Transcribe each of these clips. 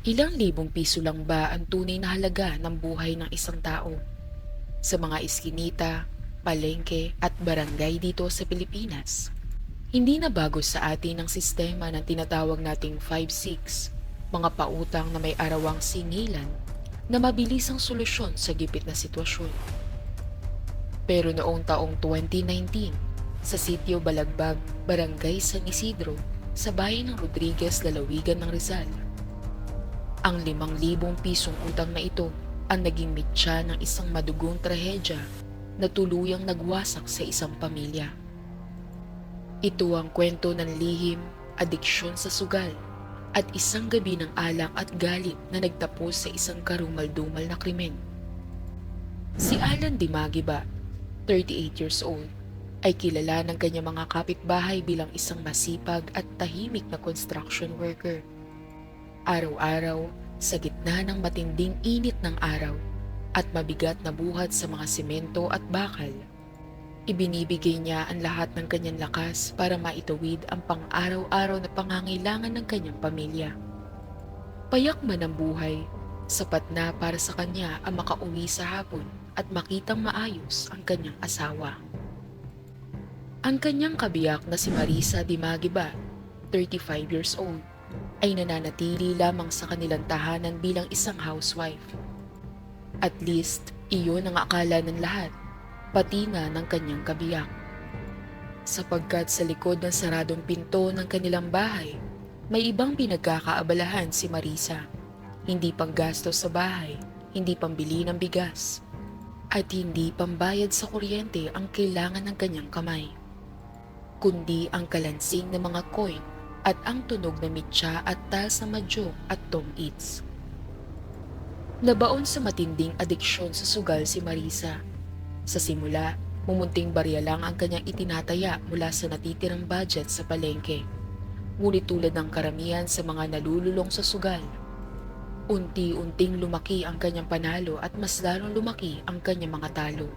Ilang libong piso lang ba ang tunay na halaga ng buhay ng isang tao? Sa mga iskinita, palengke at barangay dito sa Pilipinas, hindi na bago sa atin ang sistema ng tinatawag nating 5-6, mga pautang na may arawang singilan na mabilis ang solusyon sa gipit na sitwasyon. Pero noong taong 2019, sa sitio Balagbag, Barangay San Isidro, sa bayan ng Rodriguez, Lalawigan ng Rizal, ang 5,000 pisong utang na ito ang naging mitya ng isang madugong trahedya na tuluyang nagwasak sa isang pamilya. Ito ang kwento ng lihim, adiksyon sa sugal, at isang gabi ng alak at galit na nagtapos sa isang karumal-dumal na krimen. Si Alan Dimagiba, 38 years old, ay kilala ng kanyang mga kapitbahay bilang isang masipag at tahimik na construction worker. Araw-araw, sa gitna ng matinding init ng araw at mabigat na buhat sa mga semento at bakal, ibinibigay niya ang lahat ng kanyang lakas para maitawid ang pang-araw-araw na pangangailangan ng kanyang pamilya. Payak man ang buhay, sapat na para sa kanya ang makauwi sa hapon at makitang maayos ang kanyang asawa. Ang kanyang kabiyak na si Marisa Dimagiba, 35 years old, ay nananatili lamang sa kanilang tahanan bilang isang housewife. At least, iyon ang akala ng lahat, pati na ng kanyang kabiyak. Sapagkat sa likod ng saradong pinto ng kanilang bahay, may ibang pinagkakaabalahan si Marisa. Hindi panggastos sa bahay, hindi pambili ng bigas, at hindi pambayad sa kuryente ang kailangan ng kanyang kamay, kundi ang kalansing ng mga coin at ang tunog na mitya at tasa madyo at Tom Eats. Nabaon sa matinding adiksyon sa sugal si Marisa. Sa simula, mumunting barya lang ang kanyang itinataya mula sa natitirang budget sa palengke. Ngunit tulad ng karamihan sa mga nalululong sa sugal, unti-unting lumaki ang kanyang panalo at mas lalong lumaki ang kanyang mga talo.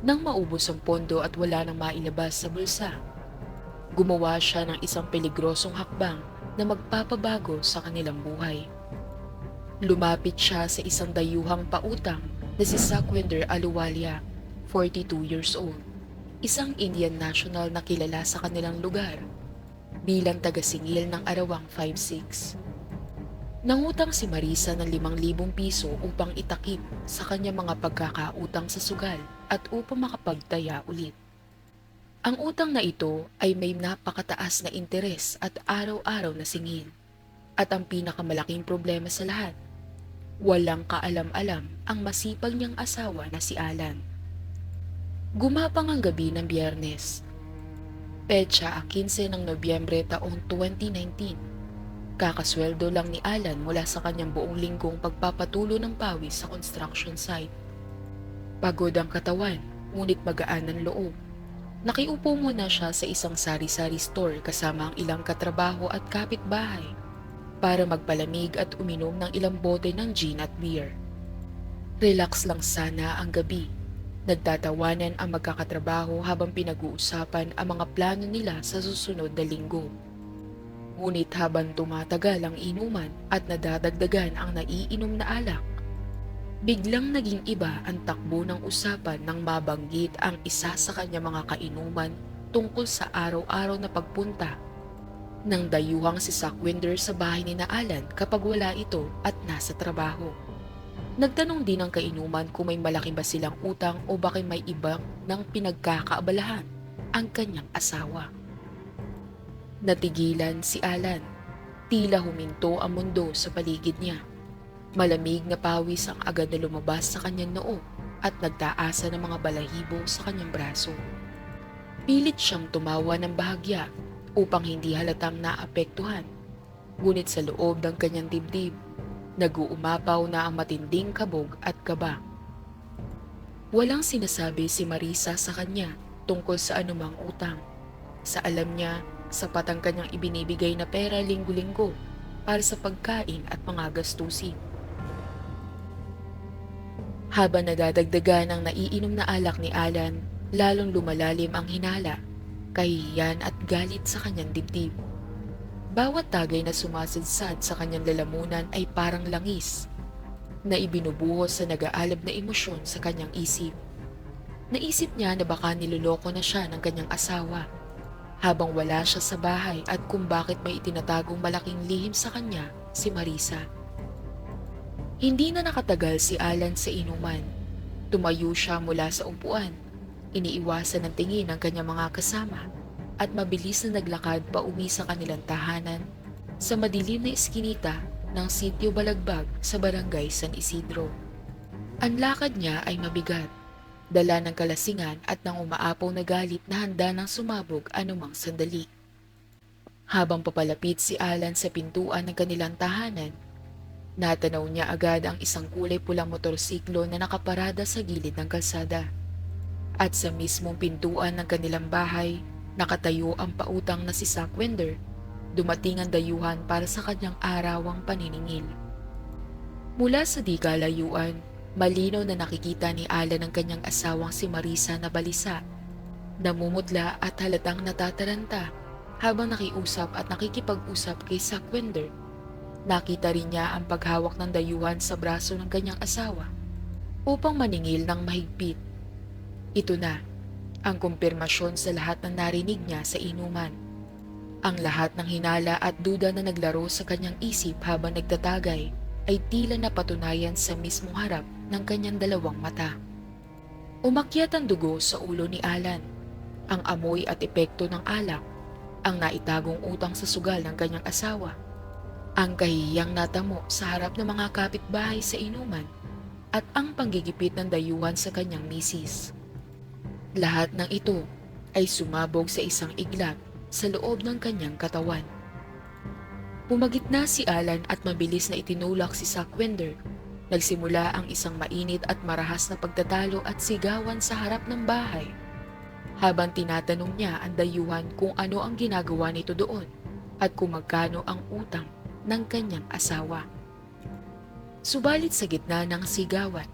Nang maubos ang pondo at wala nang mailabas sa bulsa, gumawa siya ng isang peligrosong hakbang na magpapabago sa kanilang buhay. Lumapit siya sa isang dayuhang pautang na si Sakhwinder Aluwalia, 42 years old, isang Indian national na kilala sa kanilang lugar bilang taga-singil ng arawang 5-6. Nangutang si Marisa ng 5,000 piso upang itakip sa kanyang mga pagkakautang sa sugal at upang makapagtaya ulit. Ang utang na ito ay may napakataas na interes at araw-araw na singil. At ang pinakamalaking problema sa lahat, walang kaalam-alam ang masipag niyang asawa na si Alan. Gumapang ang gabi ng Biyernes, petsa 15 ng Nobyembre taong 2019. Kakasweldo lang ni Alan mula sa kanyang buong linggong pagpapatulo ng pawis sa construction site. Pagod ang katawan, ngunit magaan ang loob. Nakiupo muna siya sa isang sari-sari store kasama ang ilang katrabaho at kapitbahay para magpalamig at uminom ng ilang bote ng gin at beer. Relax lang sana ang gabi. Nagtatawanan ang magkakatrabaho habang pinag-uusapan ang mga plano nila sa susunod na linggo. Ngunit habang tumatagal ang inuman at nadadagdagan ang naiinom na alak, biglang naging iba ang takbo ng usapan nang mabanggit ang isa sa kanyang mga kainuman tungkol sa araw-araw na pagpunta ng dayuhang si Sakhwinder sa bahay ni Alan kapag wala ito at nasa trabaho. Nagtanong din ang kainuman kung may malaki ba silang utang o baka may ibang nang pinagkakaabalahan ang kanyang asawa. Natigilan si Alan. Tila huminto ang mundo sa paligid niya. Malamig na pawis ang agad na lumabas sa kanyang noo at nagtaasa ng mga balahibo sa kanyang braso. Pilit siyang tumawa ng bahagya upang hindi halatang naapektuhan. Ngunit sa loob ng kanyang dibdib, nag-uumapaw na ang matinding kabog at kaba. Walang sinasabi si Marisa sa kanya tungkol sa anumang utang. Sa alam niya, sapat ang kanyang ibinibigay na pera linggo-linggo para sa pagkain at mga gastusin. Habang nadadagdagan ang naiinom na alak ni Alan, lalong lumalalim ang hinala, kahihiyan at galit sa kanyang dibdib. Bawat tagay na sumasadsad sa kanyang lalamunan ay parang langis na ibinubuhos sa nag-aalab na emosyon sa kanyang isip. Naisip niya na baka niloloko na siya ng kanyang asawa habang wala siya sa bahay at kung bakit may itinatagong malaking lihim sa kanya si Marisa. Hindi na nakatagal si Alan sa inuman. Tumayo siya mula sa upuan, iniiwasan ng tingin ng kanyang mga kasama at mabilis na naglakad pauwi sa kanilang tahanan sa madilim na iskinita ng Sitio Balagbag sa Barangay San Isidro. Ang lakad niya ay mabigat, dala ng kalasingan at ng umaapaw na galit na handa ng sumabog anumang sandali. Habang papalapit si Alan sa pintuan ng kanilang tahanan, natanaw niya agad ang isang kulay pulang motorsiklo na nakaparada sa gilid ng kalsada. At sa mismong pintuan ng kanilang bahay, nakatayo ang pautang na si Zack Wender. Dumating ang dayuhan para sa kanyang arawang paniningil. Mula sa di kalayuan, malinaw na nakikita ni Alan ang kanyang asawang si Marisa na balisa, namumutla at halatang natataranta habang nakiusap at nakikipag-usap kay Zack Wender. Nakita rin niya ang paghawak ng dayuhan sa braso ng kanyang asawa upang maningil ng mahigpit. Ito na ang kumpirmasyon sa lahat ng narinig niya sa inuman. Ang lahat ng hinala at duda na naglaro sa kanyang isip habang nagtatagay ay tila napatunayan sa mismong harap ng kanyang dalawang mata. Umakyat ang dugo sa ulo ni Alan, ang amoy at epekto ng alak, ang naitagong utang sa sugal ng kanyang asawa, ang kahihiyang natamo sa harap ng mga kapitbahay sa inuman, at ang panggigipit ng dayuhan sa kanyang misis. Lahat ng ito ay sumabog sa isang iglap sa loob ng kanyang katawan. Pumagitna si Alan at mabilis na itinulak si Zack Wender. Nagsimula ang isang mainit at marahas na pagtatalo at sigawan sa harap ng bahay. Habang tinatanong niya ang dayuhan kung ano ang ginagawa nito doon at kung magkano ang utang ng kanyang asawa. Subalit sa gitna ng sigawan,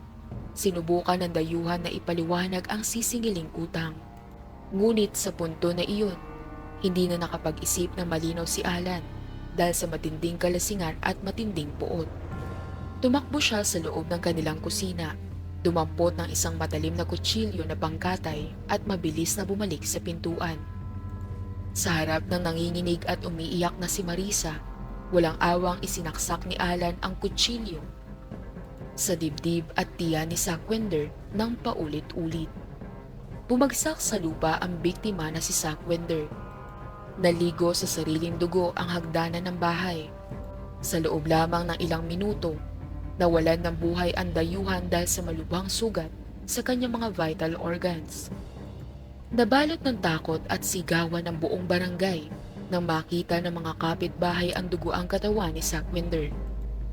sinubukan ng dayuhan na ipaliwanag ang sisingiling utang. Ngunit sa punto na iyon, hindi na nakapag-isip ng malinaw si Alan dahil sa matinding kalasingan at matinding puot. Tumakbo siya sa loob ng kanilang kusina, dumampot ng isang matalim na kutsilyo na pangkatay at mabilis na bumalik sa pintuan. Sa harap ng nanginginig at umiiyak na si Marisa, walang awang isinaksak ni Alan ang kutsilyo sa dibdib at tiyan ni Zack Wender ng paulit-ulit. Bumagsak sa lupa ang biktima na si Zack Wender. Naligo sa sariling dugo ang hagdanan ng bahay. Sa loob lamang ng ilang minuto, nawalan ng buhay ang dayuhan dahil sa malubhang sugat sa kanyang mga vital organs. Nabalot ng takot at sigawan ng buong barangay nang makita ng mga kapitbahay ang dugoang katawan ni Zack Wender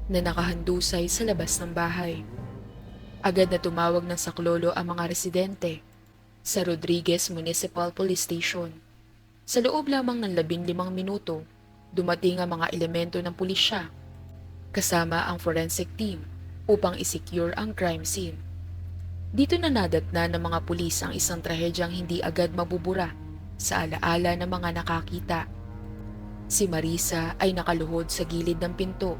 na nakahandusay sa labas ng bahay. Agad na tumawag ng saklolo ang mga residente sa Rodriguez Municipal Police Station. Sa loob lamang ng 15 minuto, dumating ang mga elemento ng pulisya kasama ang forensic team upang isecure ang crime scene. Dito na nadatna ng mga pulis ang isang trahedyang hindi agad mabubura sa alaala ng mga nakakita. Si Marisa ay nakaluhod sa gilid ng pinto,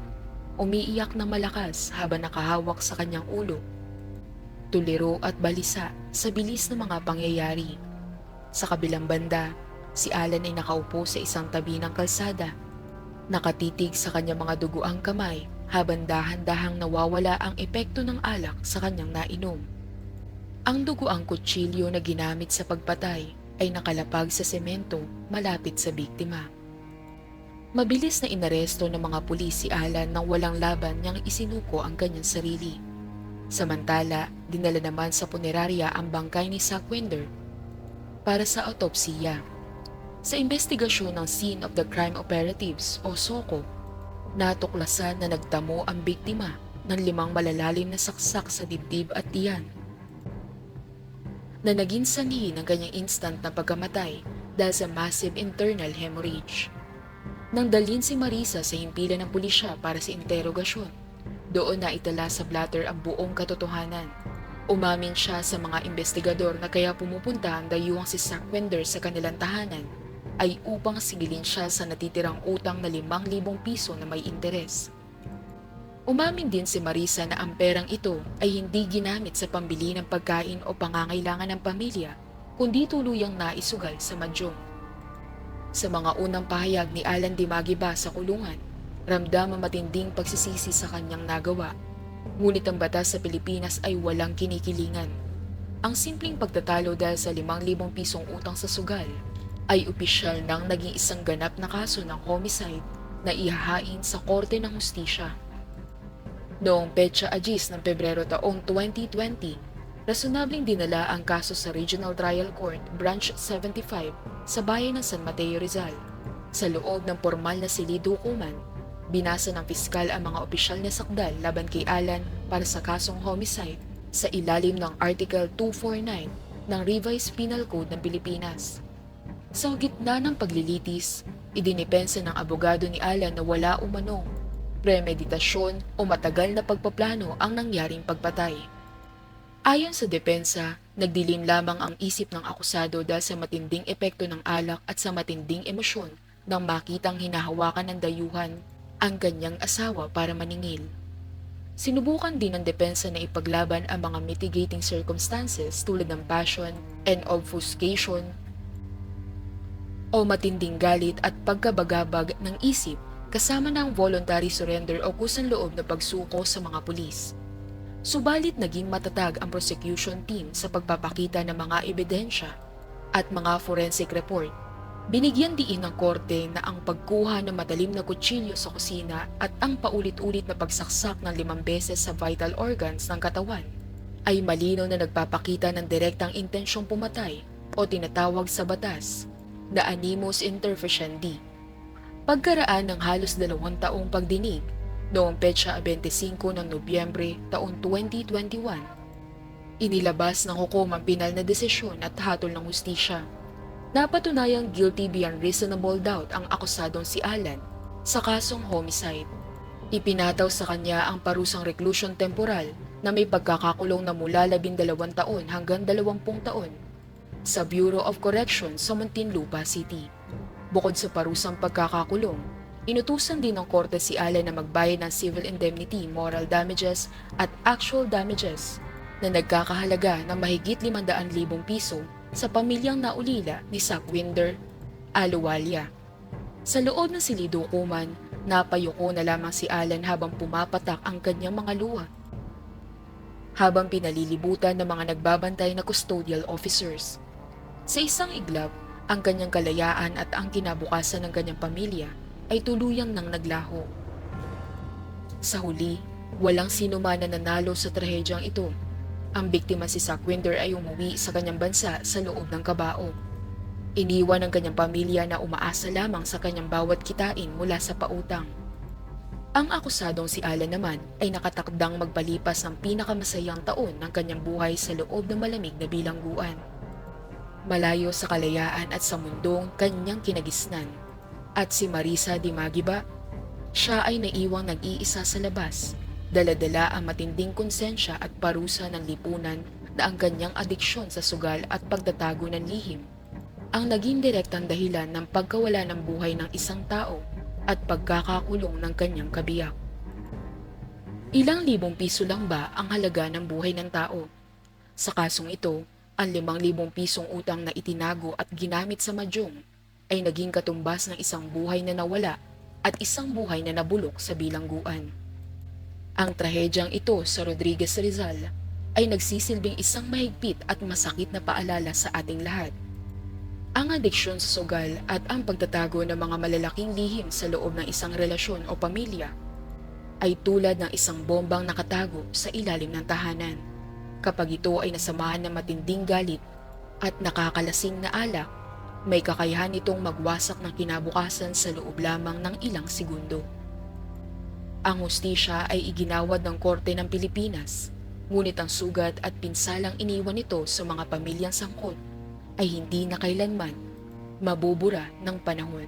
umiiyak na malakas habang nakahawak sa kanyang ulo. Tuliro at balisa sa bilis ng mga pangyayari. Sa kabilang banda, si Alan ay nakaupo sa isang tabi ng kalsada, nakatitig sa kanyang mga duguang kamay habang dahan-dahang nawawala ang epekto ng alak sa kanyang nainom. Ang duguang kutsilyo na ginamit sa pagpatay ay nakalapag sa semento malapit sa biktima. Mabilis na inaresto ng mga pulis si Alan nang walang laban niyang isinuko ang kanyang sarili. Samantala, dinala naman sa punerarya ang bangkay ni Zack Wender para sa autopsiya. Sa investigasyon ng Scene of the Crime Operatives o SOCO, natuklasan na nagtamo ang biktima ng 5 malalalim na saksak sa dibdib at tiyan na naging sanhi ng kanyang instant na pagkamatay dahil sa massive internal hemorrhage. Nang dalhin si Marisa sa himpilan ng pulisya para sa interogasyon, doon na itala sa blatter ang buong katotohanan. Umamin siya sa mga investigador na kaya pumupunta ang dayuhang si Zack Wender sa kanilang tahanan ay upang singilin siya sa natitirang utang na 5,000 piso na may interes. Umamin din si Marisa na ang perang ito ay hindi ginamit sa pambili ng pagkain o pangangailangan ng pamilya, kundi tuluyang naisugal sa madyong. Sa mga unang pahayag ni Alan Dimagiba sa kulungan, ramdam ang matinding pagsisisi sa kanyang nagawa. Ngunit ang batas sa Pilipinas ay walang kinikilingan. Ang simpleng pagtatalo dahil sa 5,000 pisong utang sa sugal ay opisyal nang naging isang ganap na kaso ng homicide na ihahain sa Korte ng Hustisya. Noong petsa Agis ng Pebrero taong 2020, rasonableng dinala ang kaso sa Regional Trial Court Branch 75 sa bayan ng San Mateo, Rizal. Sa loob ng formal na silid-hukuman, binasa ng piskal ang mga opisyal na sakdal laban kay Alan para sa kasong homicide sa ilalim ng Article 249 ng Revised Penal Code ng Pilipinas. Sa gitna ng paglilitis, idinipensa ng abogado ni Alan na wala umanong premeditasyon o matagal na pagpaplano ang nangyaring pagpatay. Ayon sa depensa, nagdilim lamang ang isip ng akusado dahil sa matinding epekto ng alak at sa matinding emosyon nang makitang hinahawakan ng dayuhan ang kanyang asawa para maningil. Sinubukan din ng depensa na ipaglaban ang mga mitigating circumstances tulad ng passion and obfuscation o matinding galit at pagkabagabag ng isip kasama ng voluntary surrender o kusang loob na pagsuko sa mga pulis. Subalit naging matatag ang prosecution team sa pagpapakita ng mga ebidensya at mga forensic report. Binigyan diin ng korte na ang pagkuha ng matalim na kutsilyo sa kusina at ang paulit-ulit na pagsaksak ng 5 beses sa vital organs ng katawan ay malinaw na nagpapakita ng direktang intensyong pumatay o tinatawag sa batas na animus interferendi. Pagkaraan ng halos 2 taong pagdinig, noong petsa 25 ng Nobyembre taong 2021, inilabas ng hukumang pinal na desisyon at hatol ng hustisya. Napatunayang guilty beyond reasonable doubt ang akusadong si Alan sa kasong homicide. Ipinataw sa kanya ang parusang reclusion temporal na may pagkakakulong na mula 12 taon hanggang 20 taon sa Bureau of Corrections sa Muntinlupa City. Bukod sa parusang pagkakakulong, inutusan din ng korte si Alan na magbayad ng civil indemnity, moral damages at actual damages na nagkakahalaga ng mahigit 500,000 piso sa pamilyang naulila ni Sakwinder Aluwalia. Sa loob ng silid-hukuman, napayuko na lamang si Alan habang pumapatak ang kanyang mga luha, habang pinalilibutan ng mga nagbabantay na custodial officers. Sa isang iglap, ang kanyang kalayaan at ang kinabukasan ng kanyang pamilya ay tuluyang nang naglaho. Sa huli, walang sino man na nanalo sa trahedyang ito. Ang biktima si Sakwinder ay umuwi sa kanyang bansa sa loob ng kabao. Iniwan ng kanyang pamilya na umaasa lamang sa kanyang bawat kitain mula sa pautang. Ang akusadong si Alan naman ay nakatakdang magpalipas ng pinakamasayang taon ng kanyang buhay sa loob ng malamig na bilangguan. Malayo sa kalayaan at sa mundong kanyang kinagisnan. At si Marisa Dimagiba, siya ay naiwang nag-iisa sa labas, dala-dala ang matinding konsensya at parusa ng lipunan na ang kanyang adiksyon sa sugal at pagtatago ng lihim ang naging direktang dahilan ng pagkawala ng buhay ng isang tao at pagkakakulong ng kanyang kabiyak. Ilang libong piso lang ba ang halaga ng buhay ng tao? Sa kasong ito, ang 5,000 pisong utang na itinago at ginamit sa madyong ay naging katumbas ng isang buhay na nawala at isang buhay na nabulok sa bilangguan. Ang trahedyang ito sa Rodriguez, Rizal ay nagsisilbing isang mahigpit at masakit na paalala sa ating lahat. Ang adiksyon sa sugal at ang pagtatago ng mga malalaking lihim sa loob ng isang relasyon o pamilya ay tulad ng isang bombang nakatago sa ilalim ng tahanan. Kapag ito ay nasamahan ng matinding galit at nakakalasing na alak, may kakayahan itong magwasak ng kinabukasan sa loob lamang ng ilang segundo. Ang hustisya ay iginawad ng Korte ng Pilipinas, ngunit ang sugat at pinsalang iniwan nito sa mga pamilyang sangkot ay hindi na kailanman mabubura ng panahon.